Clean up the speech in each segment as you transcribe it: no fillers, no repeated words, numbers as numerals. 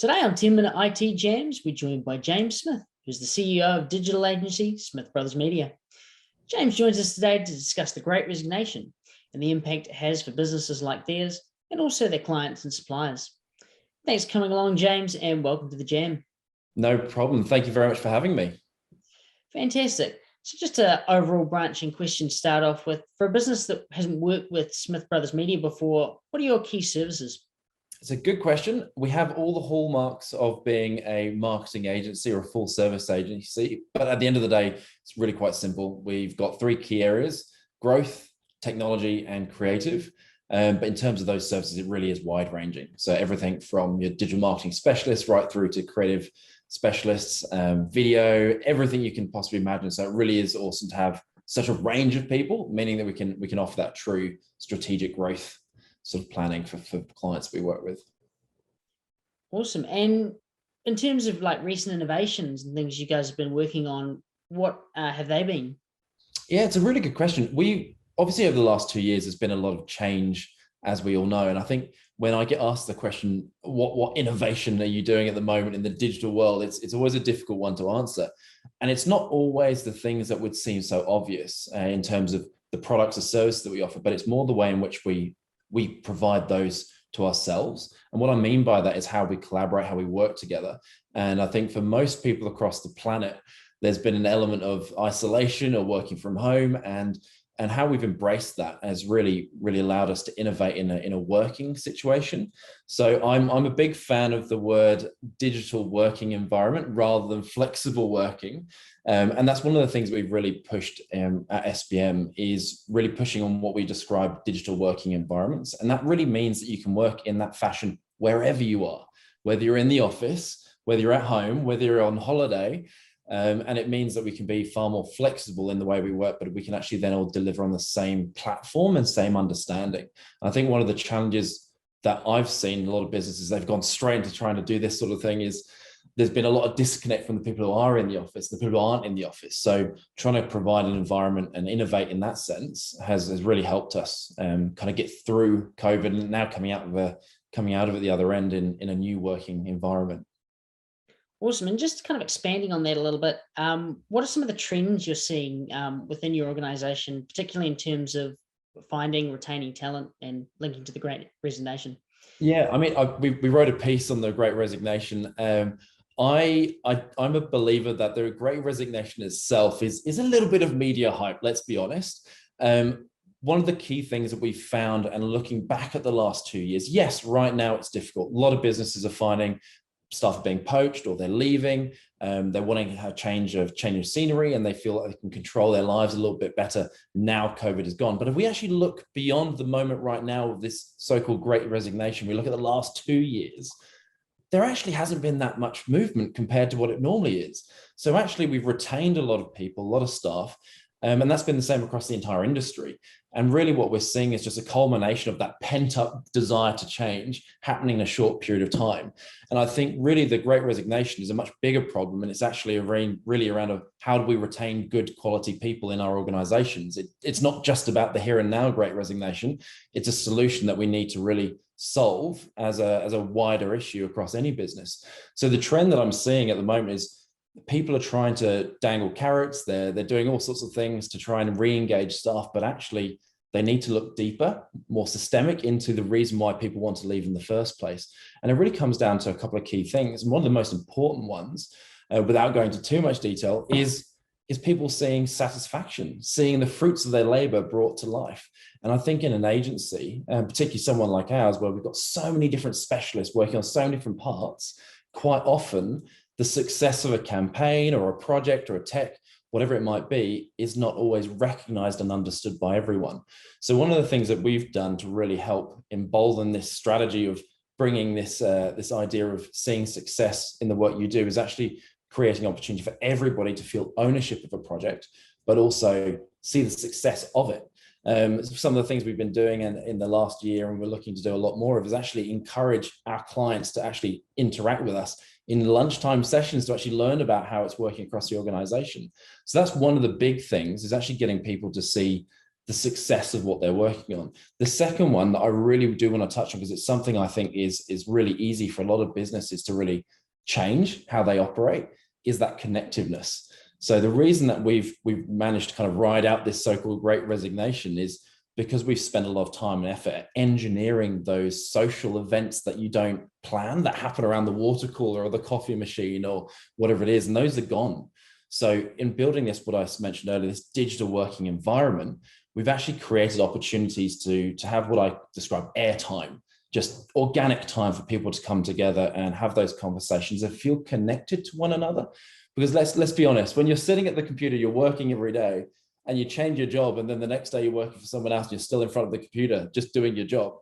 Today on 10 Minute IT Jams, we're joined by James Smith, who's the CEO of digital agency Smith Brothers Media. James joins us today to discuss the Great Resignation and the impact it has for businesses like theirs and also their clients and suppliers. Thanks for coming along, James, and welcome to the Jam. No problem. Thank you very much for having me. Fantastic. So just an overall branching question to start off with. For a business that hasn't worked with Smith Brothers Media before, what are your key services? It's a good question. We have all the hallmarks of being a marketing agency or a full service agency, but at the end of the day, it's really quite simple. We've got three key areas: growth, technology, and creative. But in terms of those services, it really is wide ranging. So everything from your digital marketing specialists right through to creative specialists, video, everything you can possibly imagine. So it really is awesome to have such a range of people, meaning that we can offer that true strategic growth sort of planning for clients we work with. Awesome. And in terms of like recent innovations and things you guys have been working on, what have they been? Yeah, it's a really good question. We obviously over the last 2 years, there's been a lot of change, as we all know. And I think when I get asked the question, what innovation are you doing at the moment in the digital world? It's always a difficult one to answer. And it's not always the things that would seem so obvious in terms of the products or services that we offer, but it's more the way in which we provide those to ourselves. And what I mean by that is how we collaborate, how we work together. And I think for most people across the planet, there's been an element of isolation or working from home, and how we've embraced that has really allowed us to innovate in a working situation. So I'm a big fan of the word digital working environment rather than flexible working. And that's one of the things we've really pushed at SBM, is really pushing on what we describe digital working environments. And that really means that you can work in that fashion wherever you are, whether you're in the office, whether you're at home, whether you're on holiday. And it means that we can be far more flexible in the way we work, but we can actually then all deliver on the same platform and same understanding. I think one of the challenges that I've seen in a lot of businesses, they've gone straight into trying to do this sort of thing, is there's been a lot of disconnect from the people who are in the office, the people who aren't in the office. So trying to provide an environment and innovate in that sense has really helped us kind of get through COVID, and now coming out of it the other end in a new working environment. Awesome. And just kind of expanding on that a little bit, what are some of the trends you're seeing within your organization, particularly in terms of finding, retaining talent and linking to the Great Resignation? Yeah, I mean, we wrote a piece on the Great Resignation. I'm a believer that the Great Resignation itself is a little bit of media hype, let's be honest. One of the key things that we found, and looking back at the last 2 years, yes, right now it's difficult. A lot of businesses are finding staff are being poached or they're leaving. They're wanting a change of scenery, and they feel like they can control their lives a little bit better now COVID is gone. But if we actually look beyond the moment right now of this so-called Great Resignation, we look at the last 2 years, there actually hasn't been that much movement compared to what it normally is. So actually we've retained a lot of people, a lot of staff, and that's been the same across the entire industry. And really what we're seeing is just a culmination of that pent-up desire to change happening in a short period of time. And I think really the Great Resignation is a much bigger problem, and it's actually really around how do we retain good quality people in our organizations. It's not just about the here and now Great Resignation. It's a solution that we need to really solve as a wider issue across any business. So the trend that I'm seeing at the moment is people are trying to dangle carrots. They're doing all sorts of things to try and re-engage staff, but actually they need to look deeper, more systemic into the reason why people want to leave in the first place. And it really comes down to a couple of key things. And one of the most important ones, without going into too much detail, is people seeing satisfaction, seeing the fruits of their labor brought to life. And I think in an agency, particularly someone like ours, where we've got so many different specialists working on so many different parts, quite often the success of a campaign or a project or a tech, whatever it might be, is not always recognized and understood by everyone. So one of the things that we've done to really help embolden this strategy of bringing this idea of seeing success in the work you do is actually creating opportunity for everybody to feel ownership of a project, but also see the success of it. Some of the things we've been doing in the last year, and we're looking to do a lot more of, is actually encourage our clients to actually interact with us in lunchtime sessions to actually learn about how it's working across the organization. So that's one of the big things, is actually getting people to see the success of what they're working on. The second one that I really do want to touch on, because it's something I think is really easy for a lot of businesses to really change how they operate, is that connectiveness. So the reason that we've managed to kind of ride out this so-called Great Resignation is because we've spent a lot of time and effort engineering those social events that you don't plan, that happen around the water cooler or the coffee machine or whatever it is, and those are gone. So in building this, what I mentioned earlier, this digital working environment, we've actually created opportunities to have what I describe airtime, just organic time for people to come together and have those conversations and feel connected to one another. Because let's be honest, when you're sitting at the computer, you're working every day, and you change your job, and then the next day you're working for someone else and you're still in front of the computer just doing your job,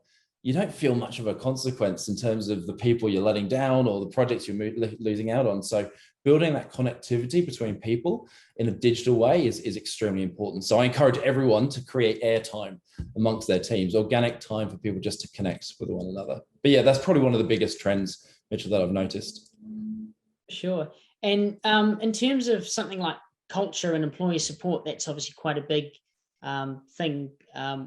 you don't feel much of a consequence in terms of the people you're letting down or the projects you're losing out on. So building that connectivity between people in a digital way is extremely important. So I encourage everyone to create airtime amongst their teams, organic time for people just to connect with one another. But yeah, that's probably one of the biggest trends, Mitchell, that I've noticed. Sure. And in terms of something like culture and employee support, that's obviously quite a big thing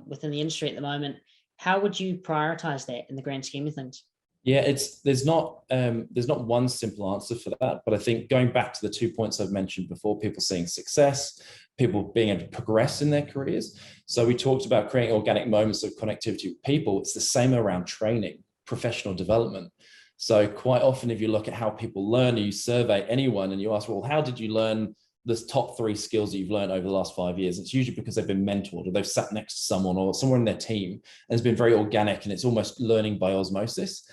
within the industry at the moment. How would you prioritize that in the grand scheme of things? Yeah, there's not one simple answer for that, but I think going back to the 2 points I've mentioned before, people seeing success, people being able to progress in their careers. So we talked about creating organic moments of connectivity with people. It's the same around training, professional development. So quite often, if you look at how people learn, or you survey anyone and you ask, well, how did you learn the top 3 skills that you've learned over the last 5 years? It's usually because they've been mentored or they've sat next to someone or somewhere in their team, and it's been very organic and it's almost learning by osmosis.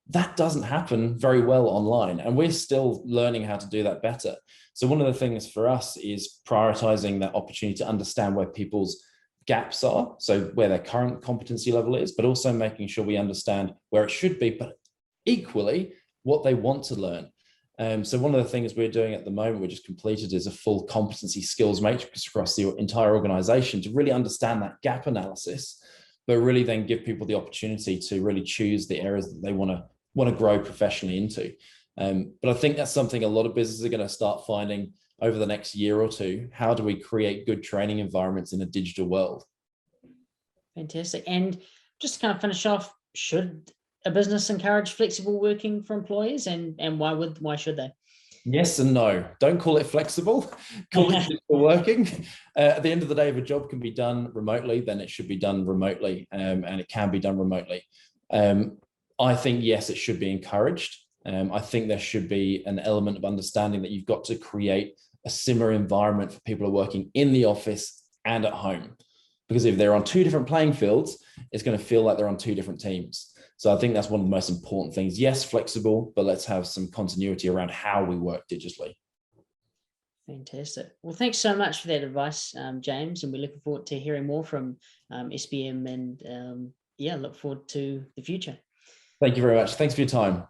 That doesn't happen very well online, and we're still learning how to do that better. So one of the things for us is prioritizing that opportunity to understand where people's gaps are, so where their current competency level is, but also making sure we understand where it should be, but equally what they want to learn. So one of the things we're doing at the moment, we just completed, is a full competency skills matrix across the entire organization to really understand that gap analysis, but really then give people the opportunity to really choose the areas that they want to grow professionally into. But I think that's something a lot of businesses are going to start finding over the next year or two. How do we create good training environments in a digital world? Fantastic. And just to kind of finish off, should a business encourage flexible working for employees, and why should they? Yes and no. Don't call it flexible, call it digital working. At the end of the day, if a job can be done remotely, then it should be done remotely, and it can be done remotely. I think, yes, it should be encouraged. I think there should be an element of understanding that you've got to create a similar environment for people who are working in the office and at home. Because if they're on 2 different playing fields, it's going to feel like they're on 2 different teams. So I think that's one of the most important things. Yes, flexible, but let's have some continuity around how we work digitally. Fantastic. Well, thanks so much for that advice, James, and we're looking forward to hearing more from SBM, and look forward to the future. Thank you very much. Thanks for your time.